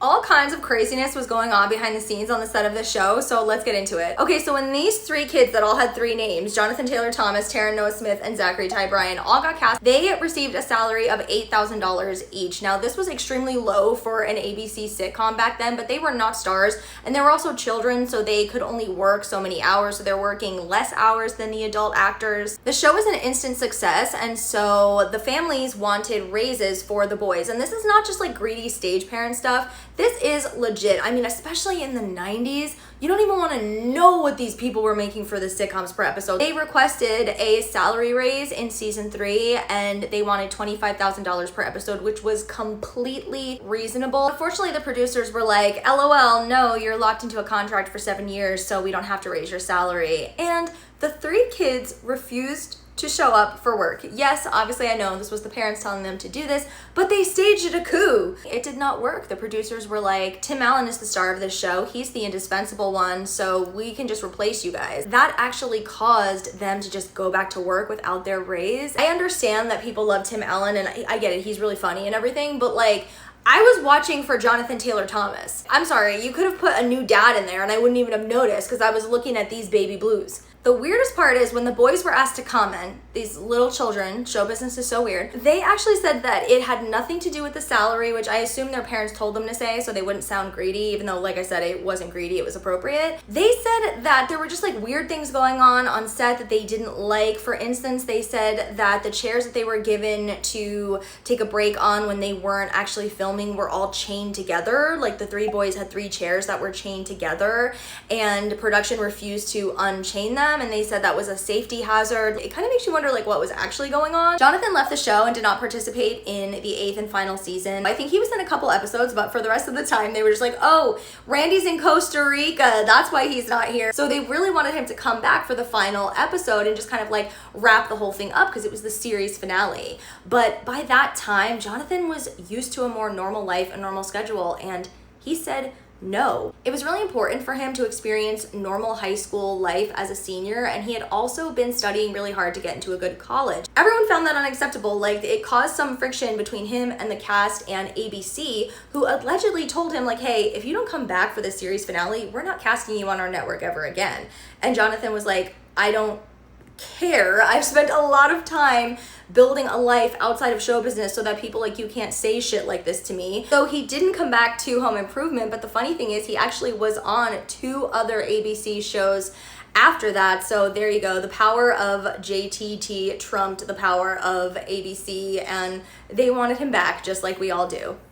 All kinds of craziness was going on behind the scenes on the set of the show, so let's get into it. Okay, so when these three kids that all had three names, Jonathan Taylor Thomas, Taryn Noah Smith, and Zachary Ty Bryan, all got cast, they received a salary of $8,000 each. Now, this was extremely low for an ABC sitcom back then, but they were not stars, and they were also children, so they could only work so many hours, so they're working less hours than the adult actors. The show was an instant success, and so the families wanted raises for the boys, and this is not just like greedy stage parent stuff. This is legit. I mean, especially in the 90s, you don't even want to know what these people were making for the sitcoms per episode. They requested a salary raise in season 3 and they wanted $25,000 per episode, which was completely reasonable. Unfortunately, the producers were like, LOL, no, you're locked into a contract for 7 years, so we don't have to raise your salary. And the three kids refused to show up for work. Yes, obviously I know this was the parents telling them to do this, but they staged a coup. It did not work. The producers were like, Tim Allen is the star of this show. He's the indispensable one, so we can just replace you guys. That actually caused them to just go back to work without their raise. I understand that people love Tim Allen, and I get it. He's really funny and everything, but like, I was watching for Jonathan Taylor Thomas. I'm sorry, you could have put a new dad in there and I wouldn't even have noticed because I was looking at these baby blues. The weirdest part is when the boys were asked to comment, these little children, show business is so weird, they actually said that it had nothing to do with the salary, which I assume their parents told them to say so they wouldn't sound greedy, even though, like I said, it wasn't greedy, it was appropriate. They said that there were just like weird things going on set that they didn't like. For instance, they said that the chairs that they were given to take a break on when they weren't actually filming were all chained together. Like the three boys had 3 chairs that were chained together and production refused to unchain them. And they said that was a safety hazard. It kind of makes you wonder like what was actually going on. Jonathan left the show and did not participate in the 8th and final season. I think he was in a couple episodes, but for the rest of the time they were just like, oh, Randy's in Costa Rica, that's why he's not here. So they really wanted him to come back for the final episode and just kind of like wrap the whole thing up because it was the series finale. But by that time, Jonathan was used to a more normal life, a normal schedule, and he said no. It was really important for him to experience normal high school life as a senior, and he had also been studying really hard to get into a good college. Everyone found that unacceptable. Like, it caused some friction between him and the cast and ABC, who allegedly told him like, hey, if you don't come back for the series finale, we're not casting you on our network ever again. And Jonathan was like, I don't care. I've spent a lot of time building a life outside of show business so that people like you can't say shit like this to me. So he didn't come back to Home Improvement, but the funny thing is he actually was on 2 other ABC shows after that. So there you go. The power of JTT trumped the power of ABC, and they wanted him back just like we all do.